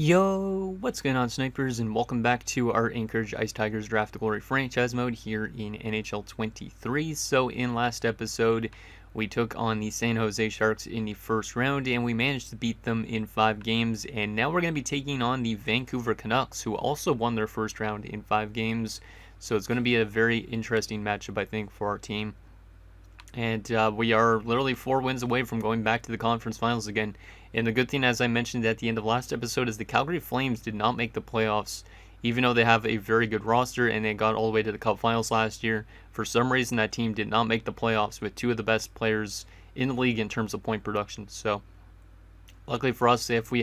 Yo, what's going on, snipers, and welcome back to our Anchorage Ice Tigers Draft to Glory franchise mode here in NHL 23. So in last episode, we took on the San Jose Sharks in the first round, and we managed to beat them in 5 games, and now we're going to be taking on the Vancouver Canucks, who also won their first round in 5 games. So it's going to be a very interesting matchup, I think, for our team. And we are literally 4 wins away from going back to the conference finals again. And the good thing, as I mentioned at the end of last episode, is the Calgary Flames did not make the playoffs, even though they have a very good roster and they got all the way to the Cup finals last year. For some reason, that team did not make the playoffs with 2 of the best players in the league in terms of point production. So luckily for us, if we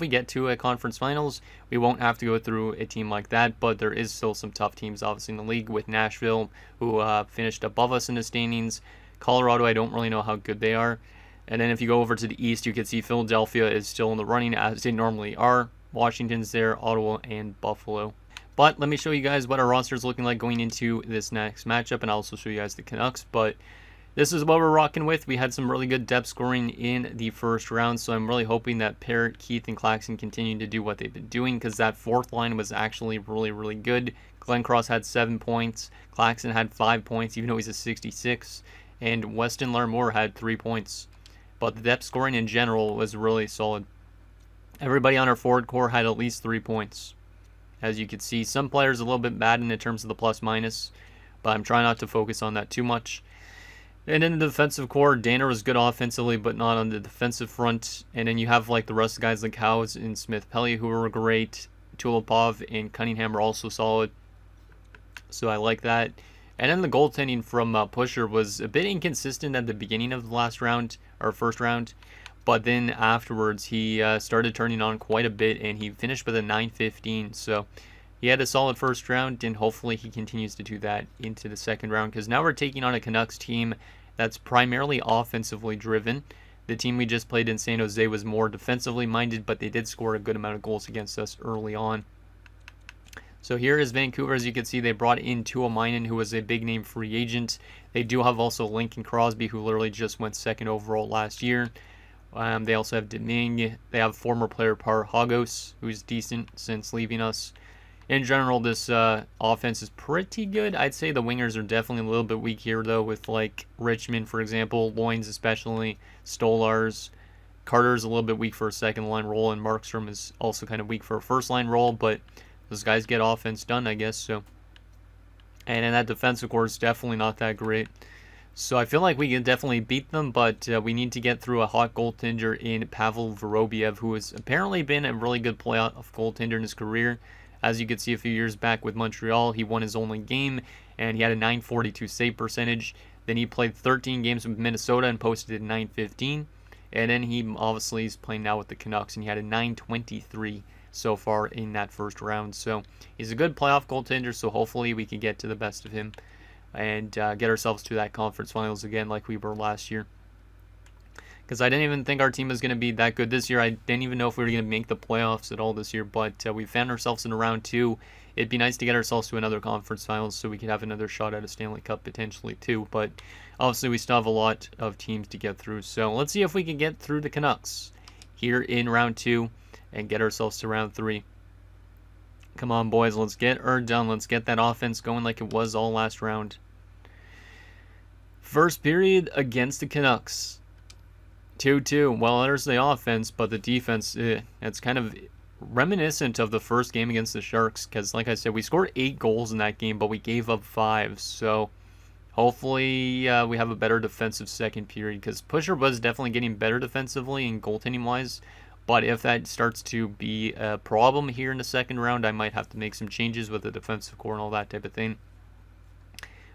get to a conference finals, we won't have to go through a team like that. But there is still some tough teams, obviously, in the league, with Nashville, who finished above us in the standings. Colorado, I don't really know how good they are. And then if you go over to the East, you can see Philadelphia is still in the running, as they normally are. Washington's there, Ottawa, and Buffalo. But let me show you guys what our roster is looking like going into this next matchup, and I'll also show you guys the Canucks. But this is what we're rocking with. We had some really good depth scoring in the first round, so I'm really hoping that Parrott, Keith, and Claxton continue to do what they've been doing, because that fourth line was actually really, really good. Glenn Cross had 7 points. Claxton had 5 points, even though he's a 66. And Weston Larmour had 3 points. But the depth scoring in general was really solid. Everybody on our forward core had at least 3 points. As you can see, some players a little bit bad in terms of the plus-minus, but I'm trying not to focus on that too much. And in the defensive core, Danner was good offensively, but not on the defensive front. And then you have like the rest of the guys like Howes and Smith-Pelly, who were great. Tulipov and Cunningham are also solid. So I like that. And then the goaltending from Pusher was a bit inconsistent at the beginning of the last round, or first round. But then afterwards, he started turning on quite a bit, and he finished with a .915. So he had a solid first round, and hopefully he continues to do that into the second round. Because now we're taking on a Canucks team that's primarily offensively driven. The team we just played in San Jose was more defensively minded, but they did score a good amount of goals against us early on. So here is Vancouver. As you can see, they brought in Tuomainen, who was a big-name free agent. They do have also Lincoln Crosby, who literally just went 2nd overall last year. They also have Domingue. They have former player Par Hagos, who's decent since leaving us. In general, this offense is pretty good. I'd say the wingers are definitely a little bit weak here, though, with like Richmond, for example, Loins especially, Stolars. Carter's a little bit weak for a second-line role, and Markstrom is also kind of weak for a first-line role, but those guys get offense done, I guess. So, and in that defensive core is definitely not that great. So I feel like we can definitely beat them, but we need to get through a hot goaltender in Pavel Vorobiev, who has apparently been a really good playoff goaltender in his career. As you could see a few years back with Montreal, he won his only game, and he had a .942 save percentage. Then he played 13 games with Minnesota and posted a .915. And then he obviously is playing now with the Canucks, and he had a .923 so far in that first round. So he's a good playoff goaltender, so hopefully we can get to the best of him and get ourselves to that conference finals again like we were last year. Because I didn't even think our team was going to be that good this year. I didn't even know if we were going to make the playoffs at all this year, but we found ourselves in round 2. It'd be nice to get ourselves to another conference finals so we could have another shot at a Stanley Cup potentially too, but obviously we still have a lot of teams to get through. So let's see if we can get through the Canucks here in round 2 and get ourselves to round 3. Come on, boys, let's get her done. Let's get that offense going like it was all last round. First period against the Canucks. 2-2. Well, there's the offense, but the defense, it's kind of reminiscent of the first game against the Sharks, because like I said, we scored 8 goals in that game, but we gave up 5. So hopefully we have a better defensive second period, because Pusher was definitely getting better defensively and goaltending-wise. But if that starts to be a problem here in the second round, I might have to make some changes with the defensive core and all that type of thing.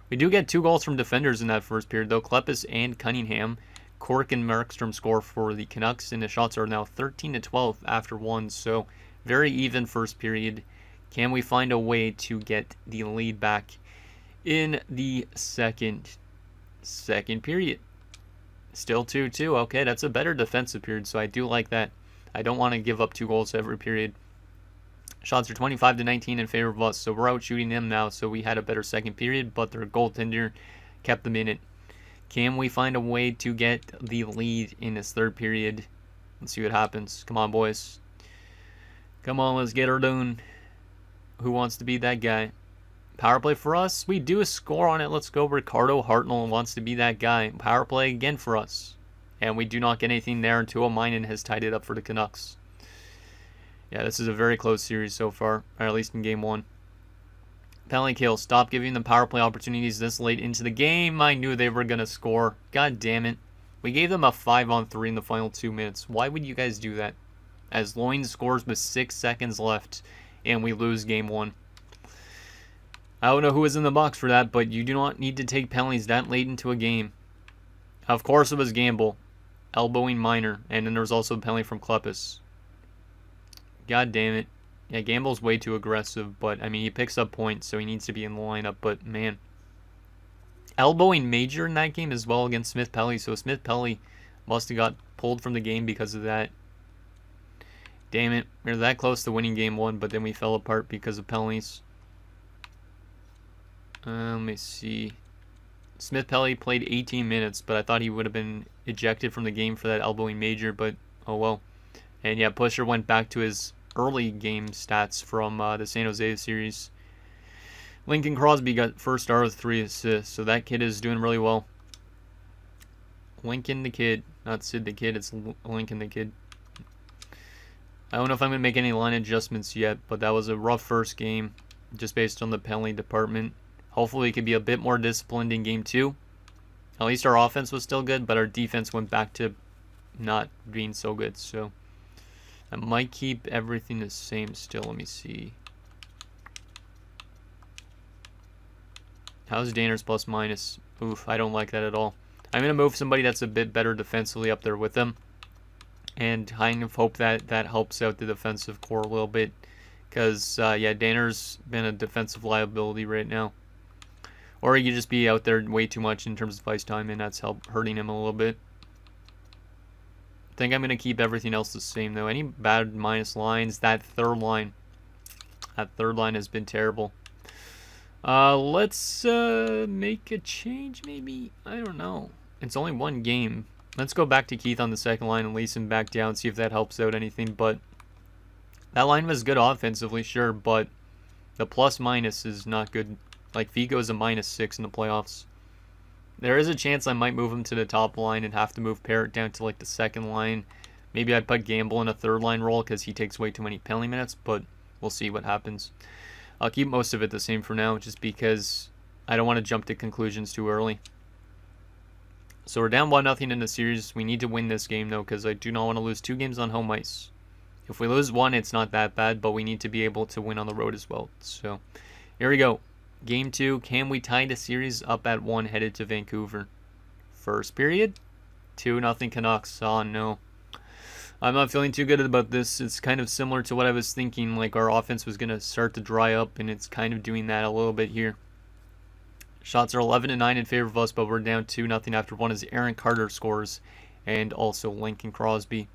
We do get 2 goals from defenders in that first period, though. Klepis and Cunningham. Cork and Markstrom score for the Canucks, and the shots are now 13-12 after 1. So very even first period. Can we find a way to get the lead back in the second period? Still 2-2. Okay, that's a better defensive period, so I do like that. I don't want to give up 2 goals every period. Shots are 25-19 in favor of us, so we're out shooting them now. So we had a better second period, but their goaltender kept them in it. Can we find a way to get the lead in this third period? Let's see what happens. Come on, boys. Come on, let's get her done. Who wants to be that guy? Power play for us. We do a score on it. Let's go. Ricardo Hartnell wants to be that guy. Power play again for us. And we do not get anything there until Minen has tied it up for the Canucks. Yeah, this is a very close series so far, or at least in game 1. Penalty kill. Stop giving them power play opportunities this late into the game. I knew they were going to score. God damn it. We gave them a 5-on-3 in the final 2 minutes. Why would you guys do that? As Loin scores with 6 seconds left, and we lose game 1. I don't know who was in the box for that, but you do not need to take penalties that late into a game. Of course it was Gamble. Elbowing Miner, and then there was also a penalty from Klepis. God damn it. Yeah, Gamble's way too aggressive, but, I mean, he picks up points, so he needs to be in the lineup, but, man. Elbowing Major in that game as well against Smith Pelly, so Smith Pelly must have got pulled from the game because of that. Damn it. We were that close to winning game 1, but then we fell apart because of penalties. Let me see. Smith Pelly played 18 minutes, but I thought he would have been ejected from the game for that elbowing Major, but oh well. And yeah, Pusher went back to his early game stats from the San Jose series. Lincoln Crosby got first star with 3 assists, so that kid is doing really well. Lincoln the kid, not Sid the kid, it's Lincoln the kid. I don't know if I'm going to make any line adjustments yet, but that was a rough first game, just based on the penalty department. Hopefully we could be a bit more disciplined in game 2. At least our offense was still good, but our defense went back to not being so good, so I might keep everything the same still. Let me see. How's Danner's plus minus? Oof, I don't like that at all. I'm going to move somebody that's a bit better defensively up there with them. And kind of hope that that helps out the defensive core a little bit. Because, yeah, Danner's been a defensive liability right now. Or he could just be out there way too much in terms of ice time, and that's hurting him a little bit. I think I'm going to keep everything else the same, though. Any bad minus lines? That third line has been terrible. Let's make a change, maybe? I don't know. It's only one game. Let's go back to Keith on the second line and lace him back down, see if that helps out anything. But that line was good offensively, sure, but the plus-minus is not good. Like, Figo is a -6 in the playoffs. There is a chance I might move him to the top line and have to move Parrott down to, like, the second line. Maybe I'd put Gamble in a third-line role because he takes way too many penalty minutes, but we'll see what happens. I'll keep most of it the same for now, just because I don't want to jump to conclusions too early. So we're down 1-0 in the series. We need to win this game, though, because I do not want to lose 2 games on home ice. If we lose 1, it's not that bad, but we need to be able to win on the road as well. So here we go. Game 2, can we tie the series up at 1 headed to Vancouver? First period, 2-0 Canucks. Oh no. I'm not feeling too good about this. It's kind of similar to what I was thinking, like our offense was going to start to dry up, and it's kind of doing that a little bit here. Shots are 11-9 in favor of us, but we're down 2-0 after 1 as Aaron Carter scores, and also Lincoln Crosby.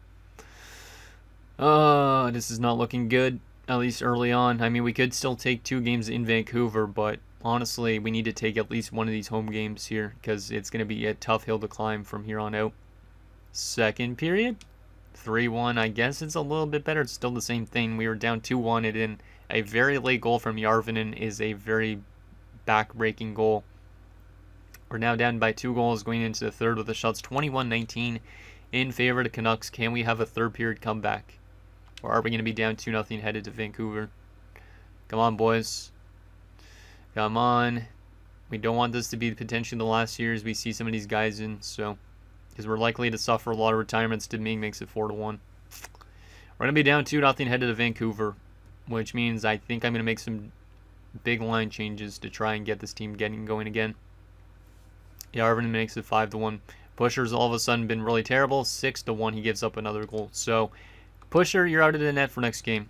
This is not looking good. At least early on. I mean, we could still take 2 games in Vancouver, but honestly, we need to take at least one of these home games here because it's going to be a tough hill to climb from here on out. Second period, 3-1. I guess it's a little bit better. It's still the same thing. We were down 2-1, and then a very late goal from Järvinen is a very back-breaking goal. We're now down by 2 goals going into the third with the shots 21-19 in favor of the Canucks. Can we have a third period comeback? Or are we going to be down 2-0 headed to Vancouver? Come on, boys. Come on. We don't want this to be potentially the last series we see some of these guys in, so because we're likely to suffer a lot of retirements. To me, makes it 4-1. We're going to be down 2-0 headed to Vancouver, which means I think I'm going to make some big line changes to try and get this team getting going again. Järvinen makes it 5-1. Pusher's all of a sudden been really terrible. 6-1. He gives up another goal. So Pusher, you're out of the net for next game.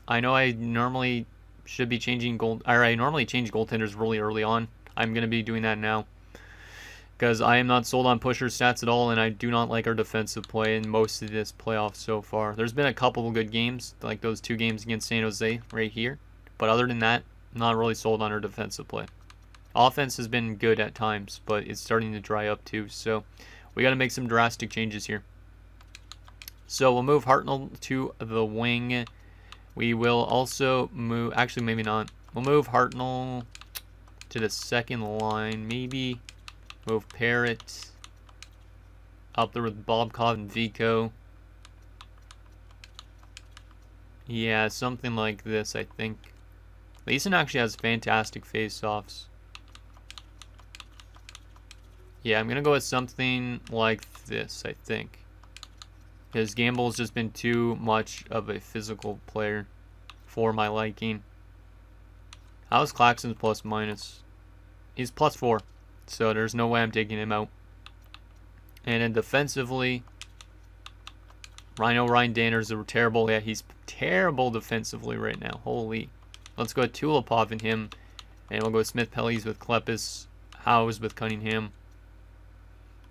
I know I normally should be changing I normally change goaltenders really early on. I'm going to be doing that now because I am not sold on Pusher's stats at all, and I do not like our defensive play in most of this playoff so far. There's been a couple of good games, like those 2 games against San Jose right here, but other than that, not really sold on our defensive play. Offense has been good at times, but it's starting to dry up too, so we got to make some drastic changes here. So we'll move Hartnell to the wing. We will also move, actually maybe not. We'll move Hartnell to the second line. Maybe move Parrott up there with Bobkov and Vico. Yeah, something like this, I think. Leeson actually has fantastic face-offs. Yeah, I'm going to go with something like this, I think. Because Gamble's just been too much of a physical player for my liking. How's Claxton's plus minus? He's plus 4. So there's no way I'm taking him out. And then defensively, Ryan Danner's terrible. Yeah, he's terrible defensively right now. Holy. Let's go with Tulipov and him. And we'll go with Smith Pellies with Klepis. Howes with Cunningham.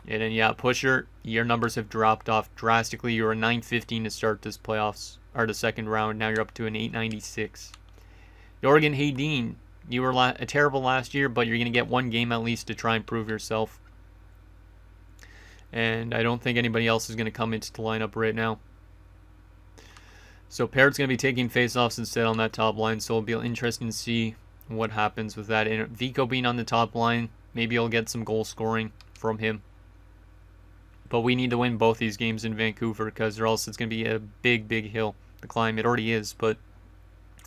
And then, yeah, Pusher, your numbers have dropped off drastically. You were a 915 to start this playoffs, or the second round. Now you're up to an 896. Jorgen Hedin, you were terrible last year, but you're going to get one game at least to try and prove yourself. And I don't think anybody else is going to come into the lineup right now. So Parrott's going to be taking faceoffs instead on that top line, so it'll be interesting to see what happens with that. And Vico being on the top line, maybe you'll get some goal scoring from him. But we need to win both these games in Vancouver, because or else it's going to be a big, big hill to climb. It already is, but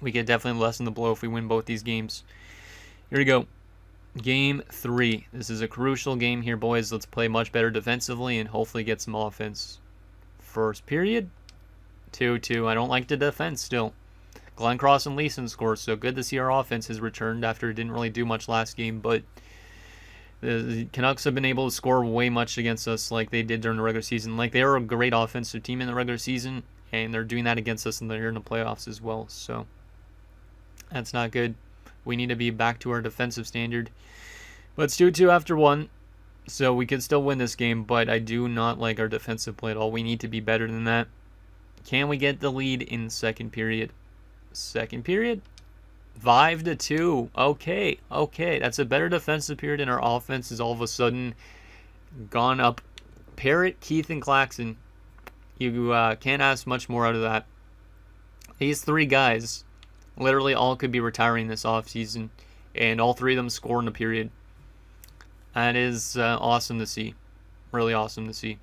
we can definitely lessen the blow if we win both these games. Here we go. Game 3. This is a crucial game here, boys. Let's play much better defensively and hopefully get some offense. First period, 2-2. I don't like the defense still. Glenncross and Leeson score, so good to see our offense has returned after it didn't really do much last game, but the Canucks have been able to score way much against us like they did during the regular season. Like, they were a great offensive team in the regular season, and they're doing that against us here in the playoffs as well, so that's not good. We need to be back to our defensive standard. But it's 2-2 after 1, so we could still win this game, but I do not like our defensive play at all. We need to be better than that. Can we get the lead in second period? Second period? 5-2. Okay. That's a better defensive period, and our offense is all of a sudden gone up. Parrott, Keith, and Claxton. You can't ask much more out of that. These three guys literally all could be retiring this offseason, and all three of them score in the period. That is awesome to see. Really awesome to see.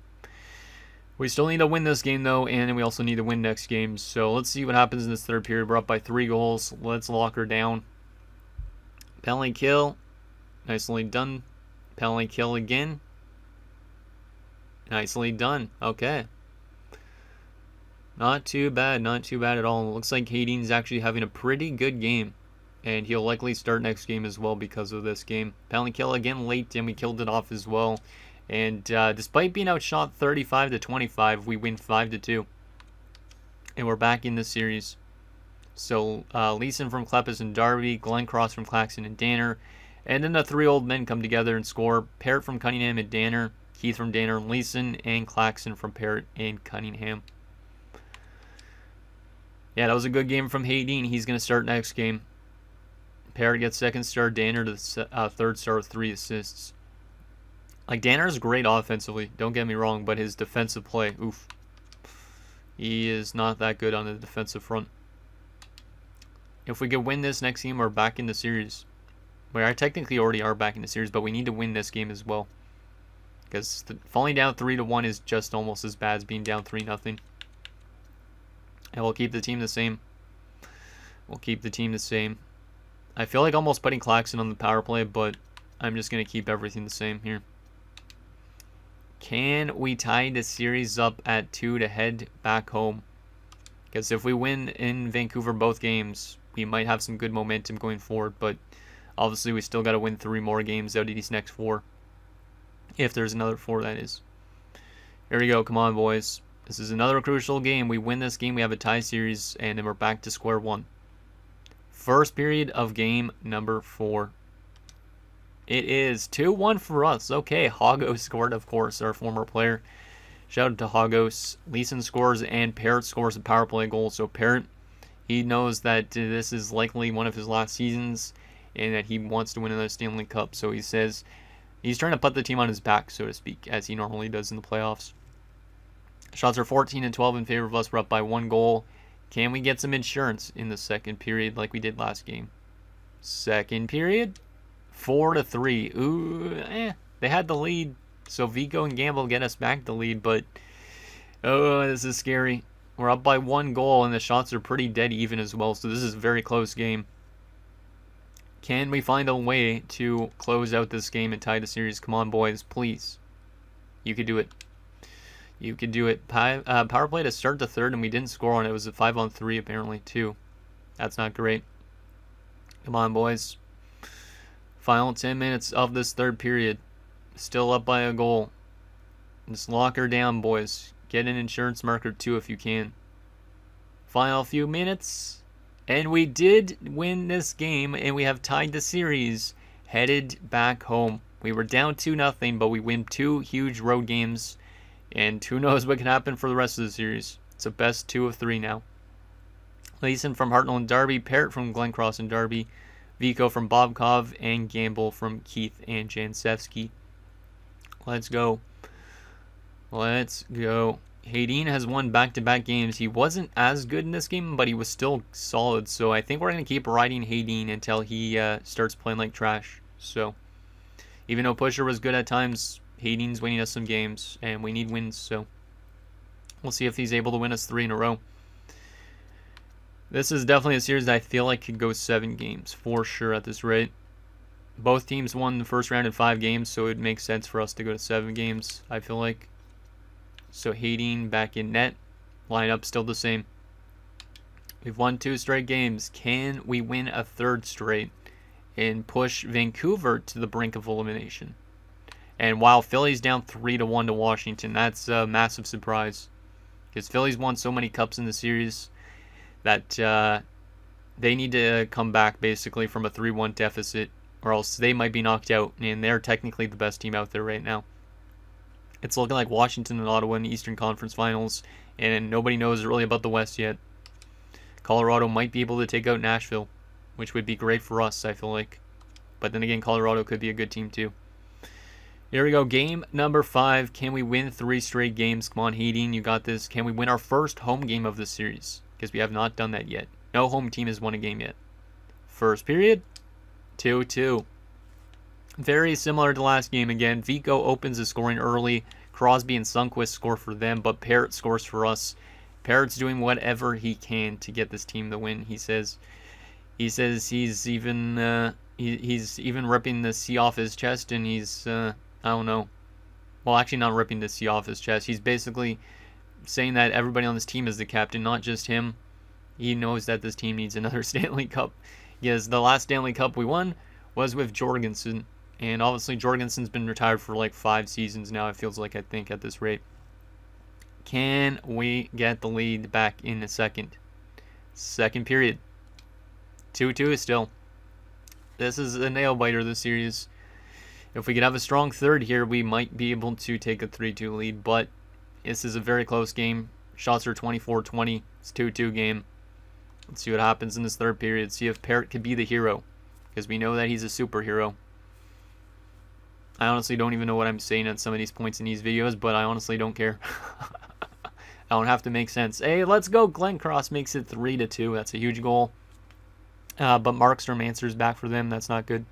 We still need to win this game, though, and we also need to win next game. So let's see what happens in this third period. We're up by 3 goals. Let's lock her down. Penalty kill. Nicely done. Penalty kill again. Nicely done. Okay. Not too bad. Not too bad at all. It looks like Hedin's actually having a pretty good game. And he'll likely start next game as well because of this game. Penalty kill again late, and we killed it off as well. And despite being outshot 35-25, we win 5-2. And we're back in this series. So Leeson from Klepis and Darby, Glenncross from Claxton and Danner. And then the 3 old men come together and score. Parrott from Cunningham and Danner, Keith from Danner and Leeson, and Claxton from Parrott and Cunningham. Yeah, that was a good game from Hedin. He's going to start next game. Parrott gets second star, Danner to the third star with 3 assists. Like, Danner's great offensively, don't get me wrong, but his defensive play, oof. He is not that good on the defensive front. If we could win this next game, we're back in the series. We are technically already back in the series, but we need to win this game as well. Because falling down 3-1 is just almost as bad as being down 3-0. And we'll keep the team the same. I feel like almost putting Claxton on the power play, but I'm just going to keep everything the same here. Can we tie the series up at 2 to head back home? Because if we win in Vancouver both games, we might have some good momentum going forward. But obviously we still got to win 3 more games out of these next 4. If there's another 4, that is. Here we go. Come on, boys. This is another crucial game. We win this game, we have a tie series, and then we're back to square one. First period of game number 4. It is 2-1 for us. Okay, Hogos scored, of course, our former player. Shout out to Hogos. Leeson scores and Parrott scores a power play goal. So Parrott, he knows that this is likely one of his last seasons and that he wants to win another Stanley Cup. So he says he's trying to put the team on his back, so to speak, as he normally does in the playoffs. Shots are 14-12 in favor of us. We're up by 1 goal. Can we get some insurance in the second period like we did last game? Second period, 4-3. Ooh, they had the lead, so Vico and Gamble get us back the lead, but oh, this is scary. We're up by 1 goal, and the shots are pretty dead even as well, so this is a very close game. Can we find a way to close out this game and tie the series? Come on, boys, please. You could do it. You could do it. Power play to start the third, and we didn't score on it. It was a 5-on-3 apparently, too. That's not great. Come on, boys. Final 10 minutes of this third period. Still up by a goal. Just lock her down, boys. Get an insurance marker, too, if you can. Final few minutes. And we did win this game, and we have tied the series. Headed back home. We were down 2-0, but we win 2 huge road games. And who knows what can happen for the rest of the series. It's a best 2 of 3 now. Leeson from Hartnell and Darby, Parrott from Glencross and Darby, Vico from Bobkov, and Gamble from Keith and Jansevsky. Let's go. Let's go. Hayden has won back-to-back games. He wasn't as good in this game, but he was still solid. So I think we're going to keep riding Hayden until he starts playing like trash. So even though Pusher was good at times, Hayden's winning us some games, and we need wins. So we'll see if he's able to win us 3 in a row. This is definitely a series that I feel like could go 7 games for sure at this rate. Both teams won the first round in 5 games, so it makes sense for us to go to 7 games, I feel like. So Hayden back in net. Lineup still the same. We've won 2 straight games. Can we win a 3rd straight and push Vancouver to the brink of elimination? And while Philly's down 3-1 to Washington, that's a massive surprise. Because Philly's won so many cups in the series that they need to come back basically from a 3-1 deficit, or else they might be knocked out, and they're technically the best team out there right now. It's looking like Washington and Ottawa in the Eastern Conference Finals, and nobody knows really about the West yet. Colorado might be able to take out Nashville, which would be great for us, I feel like. But then again, Colorado could be a good team too. Here we go, game number 5. Can we win 3 straight games? Come on, Hayden, you got this. Can we win our first home game of the series? Because we have not done that yet. No home team has won a game yet. First period, 2-2. Very similar to last game again. Vico opens the scoring early. Crosby and Sundqvist score for them, but Parrott scores for us. Parrott's doing whatever he can to get this team the win. He says he's even ripping the C off his chest, and he's I don't know. Well, actually not ripping the C off his chest. He's basically saying that everybody on this team is the captain, not just him. He knows that this team needs another Stanley Cup. Yes, the last Stanley Cup we won was with Jorgensen, and obviously Jorgensen's been retired for like 5 seasons now, it feels like, I think, at this rate. Can we get the lead back in a second? Second period. 2-2 still. This is a nail-biter, this series. If we could have a strong third here, we might be able to take a 3-2 lead, but this is a very close game. Shots are 24-20. It's a 2-2 game. Let's see what happens in this third period. See if Parrott could be the hero, because we know that he's a superhero. I honestly don't even know what I'm saying at some of these points in these videos, but I honestly don't care. I don't have to make sense. Hey, let's go. Glencross makes it 3-2. That's a huge goal. But Markstrom answers back for them. That's not good.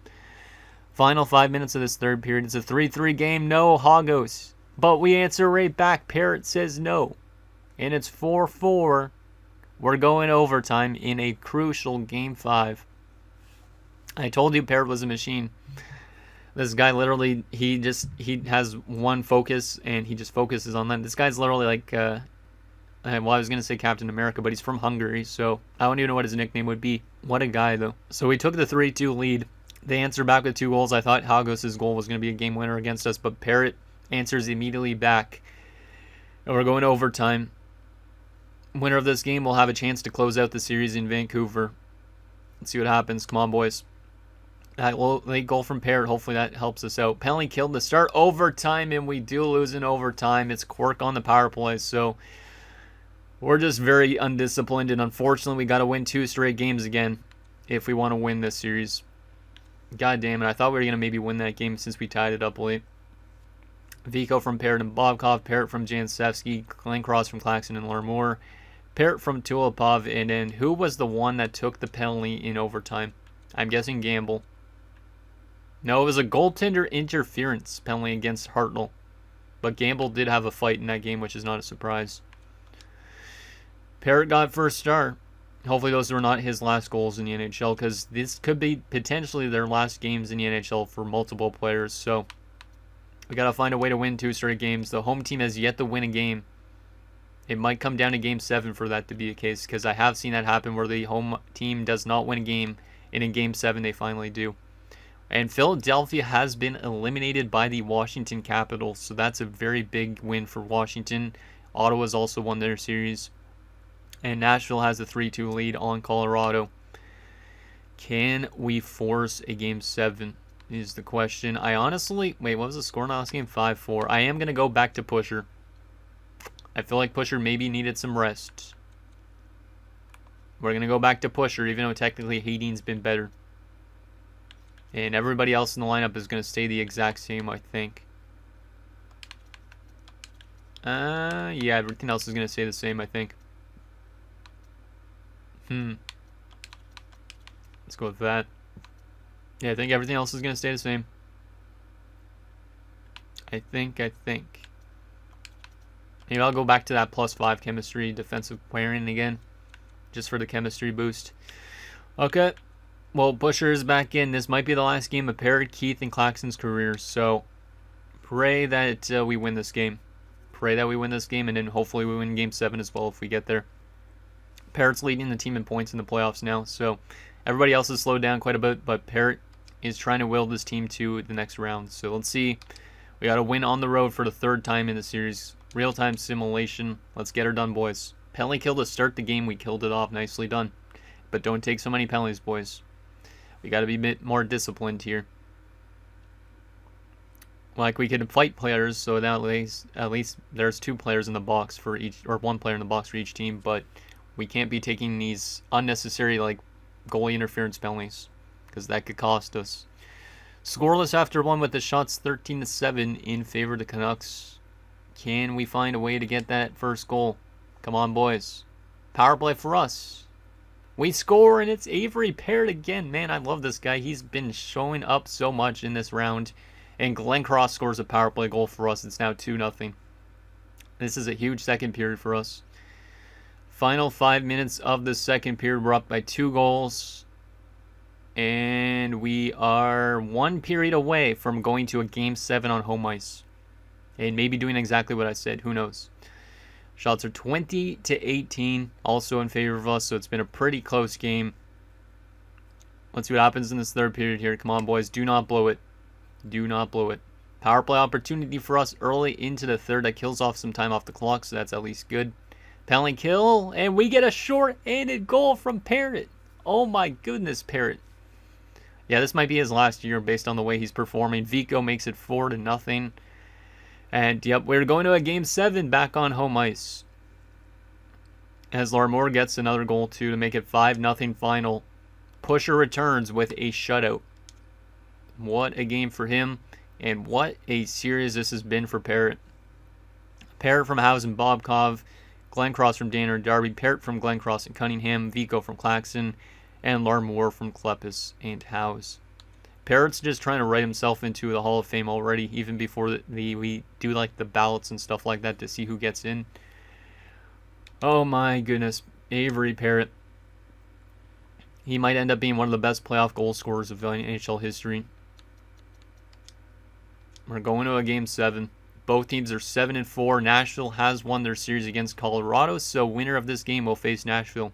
Final 5 minutes of this third period. It's a 3-3 game. No Hagos. But we answer right back. Parrott says no. And it's 4-4. We're going overtime in a crucial Game 5. I told you Parrott was a machine. This guy literally, he has one focus, and he just focuses on that. This guy's literally like, well, I was going to say Captain America, but he's from Hungary, so I don't even know what his nickname would be. What a guy, though. So we took the 3-2 lead. They answered back with 2 goals. I thought Hagos' goal was going to be a game winner against us, but Parrott answers immediately back. And we're going to overtime. Winner of this game will have a chance to close out the series in Vancouver. Let's see what happens. Come on, boys. That late goal from Parrott, hopefully that helps us out. Penalty killed to start overtime, and we do lose in overtime. It's Quirk on the power play, so we're just very undisciplined, and unfortunately we got to win 2 straight games again if we want to win this series. God damn it, I thought we were going to maybe win that game since we tied it up late. Vico from Parrott and Bobkov, Parrott from Jansevsky, Glencross from Claxton and Larmour, Parrot from Tulipov, and then who was the one that took the penalty in overtime? I'm guessing Gamble. No, it was a goaltender interference penalty against Hartnell. But Gamble did have a fight in that game, which is not a surprise. Parrot got first star. Hopefully those were not his last goals in the NHL, because this could be potentially their last games in the NHL for multiple players. So we got to find a way to win 2 straight games. The home team has yet to win a game. It might come down to Game 7 for that to be the case, because I have seen that happen where the home team does not win a game, and in Game 7 they finally do. And Philadelphia has been eliminated by the Washington Capitals, so that's a very big win for Washington. Ottawa's also won their series. And Nashville has a 3-2 lead on Colorado. Can we force a Game 7 is the question. I honestly... Wait, what was the score in the last game? 5-4. I am going to go back to Pusher. I feel like Pusher maybe needed some rest. We're going to go back to Pusher, even though technically Hayden's been better. And everybody else in the lineup is going to stay the exact same, I think. Yeah, everything else is going to stay the same, I think. Let's go with that. Yeah, I think everything else is going to stay the same. I think. Maybe I'll go back to that +5 chemistry defensive pairing again, just for the chemistry boost. Okay. Well, Busher is back in. This might be the last game of Parrot, Keith, and Claxton's careers. So pray that we win this game. Pray that we win this game, and then hopefully we win Game 7 as well if we get there. Parrot's leading the team in points in the playoffs now, so everybody else has slowed down quite a bit, but Parrot is trying to will this team to the next round. So let's see. We got to win on the road for the 3rd time in the series. Real-time simulation. Let's get her done, boys. Penalty kill to start the game. We killed it off. Nicely done. But don't take so many penalties, boys. We got to be a bit more disciplined here. Like, we could fight players, so that at least there's 2 players in the box for each, or 1 player in the box for each team, but we can't be taking these unnecessary, like, goalie interference penalties, because that could cost us. Scoreless after 1 with the shots, 13-7 in favor of the Canucks. Can we find a way to get that first goal? Come on, boys. Power play for us. We score, and it's Avery Parrott again. Man, I love this guy. He's been showing up so much in this round. And Glenn Cross scores a power play goal for us. It's now 2-0. This is a huge second period for us. Final 5 minutes of the second period. We're up by 2 goals. And we are 1 period away from going to a Game 7 on home ice. And maybe doing exactly what I said. Who knows? Shots are 20-18. Also in favor of us. So it's been a pretty close game. Let's see what happens in this 3rd period here. Come on, boys. Do not blow it. Do not blow it. Power play opportunity for us early into the 3rd. That kills off some time off the clock. So that's at least good. Penalty kill, and we get a short-handed goal from Parrott. Oh my goodness, Parrott. Yeah, this might be his last year based on the way he's performing. Vico makes it 4-0. And yep, we're going to a Game 7 back on home ice. As Larmore gets another goal too to make it 5-0 final. Pusher returns with a shutout. What a game for him, and what a series this has been for Parrott. Parrott from Howes and Bobkov. Glenn Cross from Danner and Darby, Parrott from Glenn Cross and Cunningham, Vico from Claxton, and Larmore from Klepis and Howes. Parrott's just trying to write himself into the Hall of Fame already, even before we do like the ballots and stuff like that to see who gets in. Oh my goodness, Avery Parrott. He might end up being one of the best playoff goal scorers of NHL history. We're going to a Game 7. Both teams are 7-4. Nashville has won their series against Colorado, so winner of this game will face Nashville.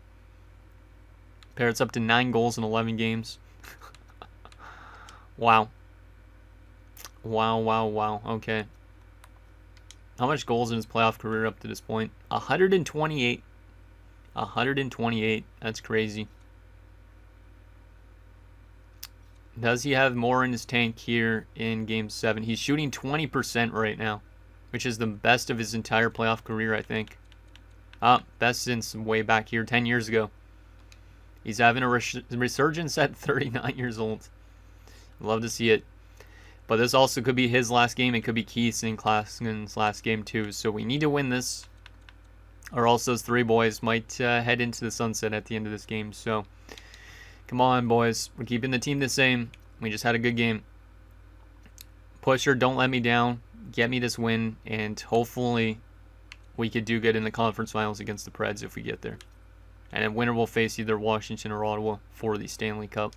Parrott's up to 9 goals in 11 games. Wow. Wow. Okay. How much goals in his playoff career up to this point? 128. 128. That's crazy. Does he have more in his tank here in Game 7? He's shooting 20% right now, which is the best of his entire playoff career, I think. Best since way back here 10 years ago. He's having a resurgence at 39 years old. Love to see it. But this also could be his last game. It could be Keith's and Klassen's last game too. So we need to win this. or else those three boys might head into the sunset at the end of this game. So, come on, boys. We're keeping the team the same. We just had a good game. Pusher, don't let me down. Get me this win, and hopefully we could do good in the conference finals against the Preds if we get there. And then winner will face either Washington or Ottawa for the Stanley Cup.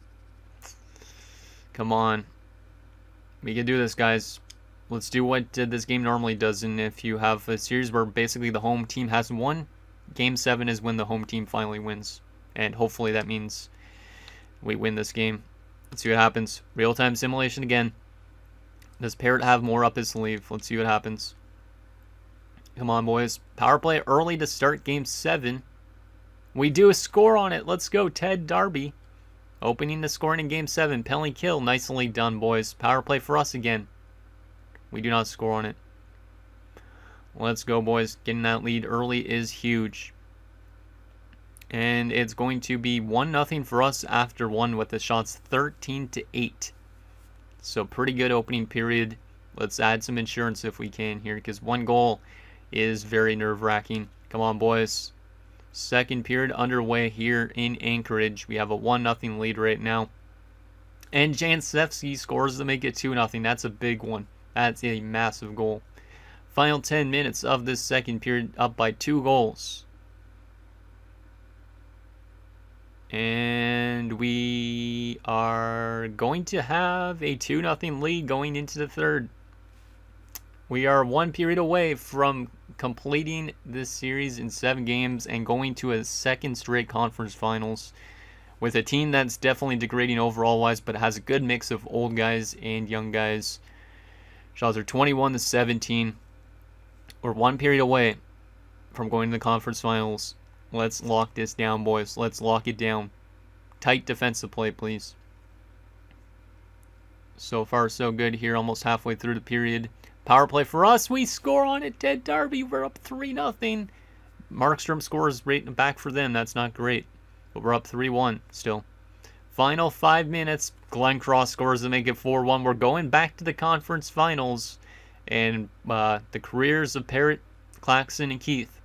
Come on. We can do this, guys. Let's do what this game normally does. And if you have a series where basically the home team has won, Game 7 is when the home team finally wins. And hopefully that means we win this game. Let's see what happens. Real-time simulation again. Does Parrott have more up his sleeve? Let's see what happens. Come on, boys. Power play early to start Game 7. We do a score on it. Let's go, Ted Darby. Opening the scoring in Game 7. Penalty kill. Nicely done, boys. Power play for us again. We do not score on it. Let's go, boys. Getting that lead early is huge. And it's going to be 1-0 for us after one with the shots 13-8. So pretty good opening period. Let's add some insurance if we can here, because one goal is very nerve-wracking. Come on, boys. Second period underway here in Anchorage. We have a 1-0 lead right now. And Jancevski scores to make it 2-0. That's a big one. That's a massive goal. Final 10 minutes of this second period, up by 2 goals. And we are going to have a 2-0 lead going into the third. We are one period away from completing this series in 7 games and going to a second straight conference finals with a team that's definitely degrading overall-wise, but has a good mix of old guys and young guys. Shots are 21-17. We're one period away from going to the conference finals. Let's lock this down, boys. Let's lock it down. Tight defensive play, please. So far, so good here. Almost halfway through the period. Power play for us. We score on it. Ted Darby. We're up 3-0. Markstrom scores right back for them. That's not great. But we're up 3-1 still. Final 5 minutes. Glenn Cross scores to make it 4-1. We're going back to the conference finals. And the careers of Parrott, Claxton, and Keith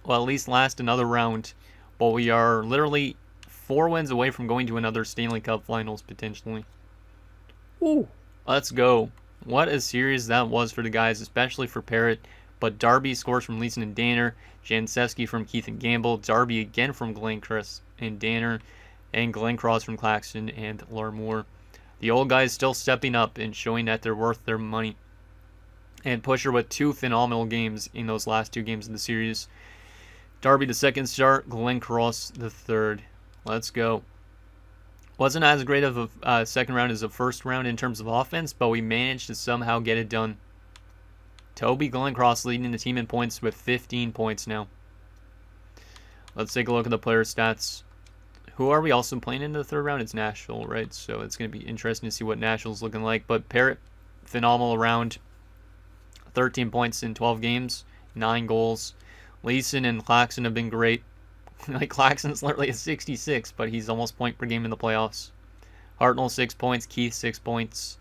will at least last another round. But we are literally 4 wins away from going to another Stanley Cup finals potentially. Ooh, let's go. What a series that was for the guys, especially for Parrott. But Darby scores from Leeson and Danner. Jancevski from Keith and Gamble. Darby again from Glencross and Danner. And Glencross from Claxton and Larmour. The old guys still stepping up and showing that they're worth their money. And Pusher with 2 phenomenal games in those last 2 games of the series. Darby the second start, Glencross the third. Let's go. Wasn't as great of a second round as the first round in terms of offense, but we managed to somehow get it done. Toby Glencross leading the team in points with 15 points now. Let's take a look at the player stats. Who are we also playing in the third round? It's Nashville, right? So it's going to be interesting to see what Nashville's looking like. But Parrott, phenomenal round. 13 points in 12 games, 9 goals. Leeson and Claxton have been great. Like, Claxton's literally a 66, but he's almost point per game in the playoffs. Hartnell, 6 points. Keith, 6 points.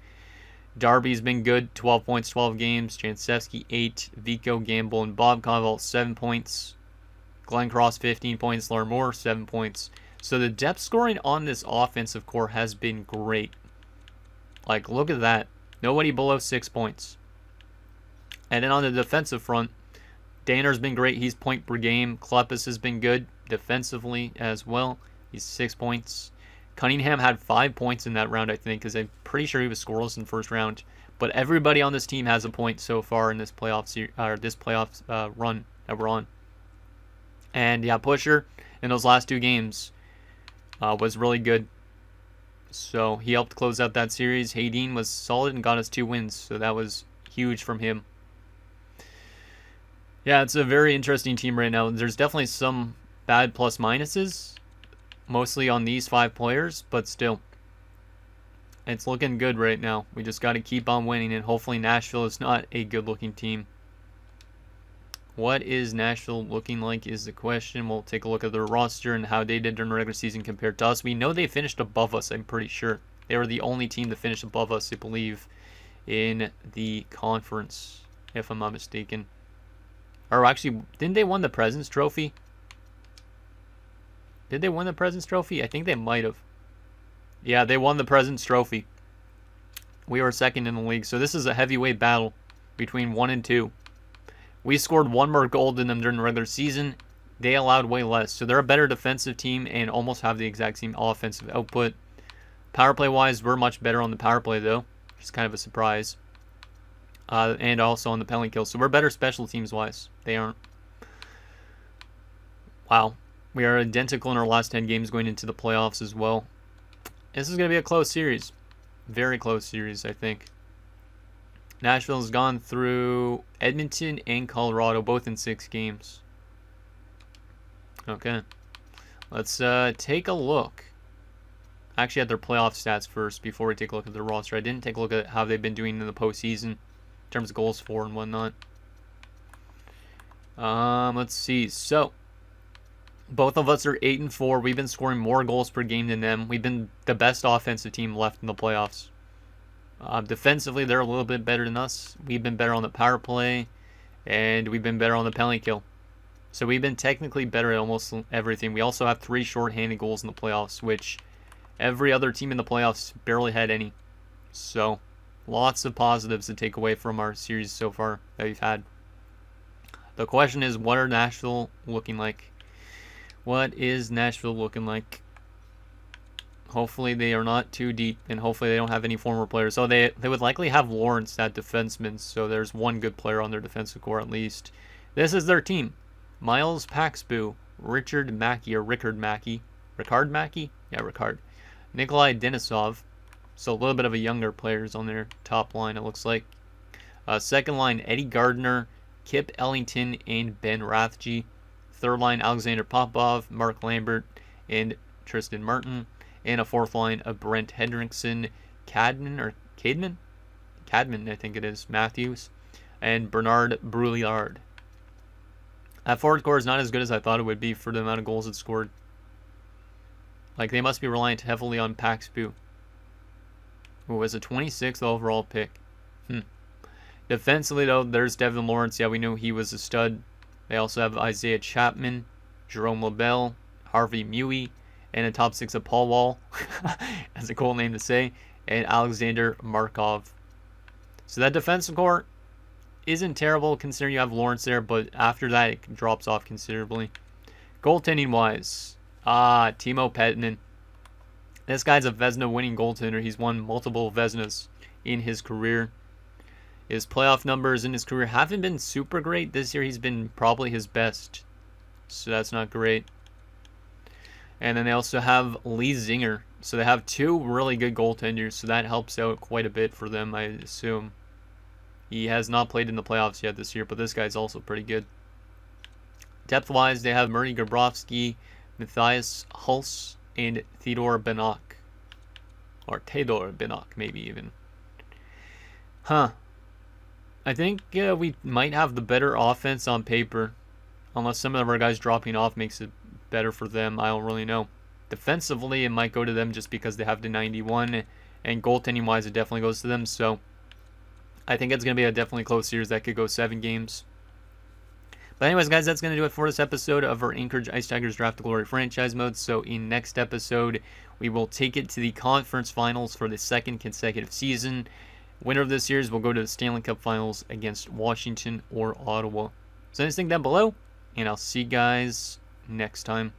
Darby's been good, 12 points, 12 games. Jancevski, 8. Vico, Gamble, and Bob Covell, 7 points. Glencross, 15 points. Larmour, 7 points. So the depth scoring on this offensive core has been great. Like, look at that. Nobody below 6 points. And then on the defensive front, Danner's been great. He's point per game. Kleppis has been good defensively as well. He's 6 points. Cunningham had 5 points in that round, I think, because I'm pretty sure he was scoreless in the first round. But everybody on this team has a point so far in this playoff run that we're on. And yeah, Pusher in those last 2 games was really good. So he helped close out that series. Hayden was solid and got us 2 wins. So that was huge from him. Yeah, it's a very interesting team right now. There's definitely some bad plus minuses, mostly on these 5 players, but still, it's looking good right now. We just got to keep on winning, and hopefully Nashville is not a good-looking team. What is Nashville looking like is the question. We'll take a look at their roster and how they did during the regular season compared to us. We know they finished above us, I'm pretty sure. They were the only team to finish above us, I believe, in the conference, if I'm not mistaken. Or actually, didn't they win the President's Trophy? Did they win the President's Trophy? I think they might have. Yeah, they won the President's Trophy. We were second in the league, so this is a heavyweight battle between 1 and 2. We scored 1 more goal than them during the regular season. They allowed way less, so they're a better defensive team and almost have the exact same offensive output. Power play wise, we're much better on the power play though, which is kind of a surprise. And also on the penalty kill, so we're better special teams wise. They aren't. Wow, we are identical in our last 10 games going into the playoffs as well. This is going to be a close series. Very close series, I think. Nashville has gone through Edmonton and Colorado, both in 6 games. Okay. Let's take a look. Actually, at their playoff stats first before we take a look at their roster. I didn't take a look at how they've been doing in the postseason in terms of goals for and whatnot. Let's see. So, both of us are 8-4. We've been scoring more goals per game than them. We've been the best offensive team left in the playoffs. Defensively, they're a little bit better than us. We've been better on the power play, and we've been better on the penalty kill. So we've been technically better at almost everything. We also have 3 shorthanded goals in the playoffs, which every other team in the playoffs barely had any. So lots of positives to take away from our series so far that we've had. The question is, what are Nashville looking like? What is Nashville looking like? Hopefully they are not too deep, and hopefully they don't have any former players. So they would likely have Lawrence at defenseman, so there's one good player on their defensive core at least. This is their team. Miles Paxbu, Ricard Mackey. Yeah, Ricard. Nikolai Denisov. So a little bit of a younger players on their top line, it looks like. Second line, Eddie Gardner, Kip Ellington, and Ben Rathje. Third line, Alexander Popov, Mark Lambert, and Tristan Martin. And a fourth line of Brent Hendrickson, Cadman, I think it is, Matthews, and Bernard Brouillard. That forward core is not as good as I thought it would be for the amount of goals it scored. Like, they must be reliant heavily on Paxbu, who was a 26th overall pick. Defensively, though, there's Devin Lawrence. Yeah, we knew he was a stud. They also have Isaiah Chapman, Jerome LaBelle, Harvey Mewey, and a top 6 of Paul Wall. That's a cool name to say. And Alexander Markov. So that defensive core isn't terrible considering you have Lawrence there, but after that it drops off considerably. Goaltending wise, Timo Pettinen. This guy's a Vezina winning goaltender. He's won multiple Vezinas in his career. His playoff numbers in his career haven't been super great. This year he's been probably his best, so that's not great. And then they also have Lee Zinger. So they have 2 really good goaltenders, so that helps out quite a bit for them, I assume. He has not played in the playoffs yet this year, but this guy's also pretty good. Depth-wise, they have Murray Grabowski, Matthias Hulse, and Theodor Banach. Or Tedor Banach, maybe even. I think we might have the better offense on paper. Unless some of our guys dropping off makes it better for them, I don't really know. Defensively, it might go to them just because they have the 91. And goaltending-wise, it definitely goes to them, so I think it's going to be a definitely close series that could go 7 games. But anyways, guys, that's going to do it for this episode of our Anchorage Ice Tigers Draft to Glory franchise mode. So in next episode, we will take it to the conference finals for the 2nd consecutive season. Winner of this series will go to the Stanley Cup finals against Washington or Ottawa. So anything down below, and I'll see you guys next time.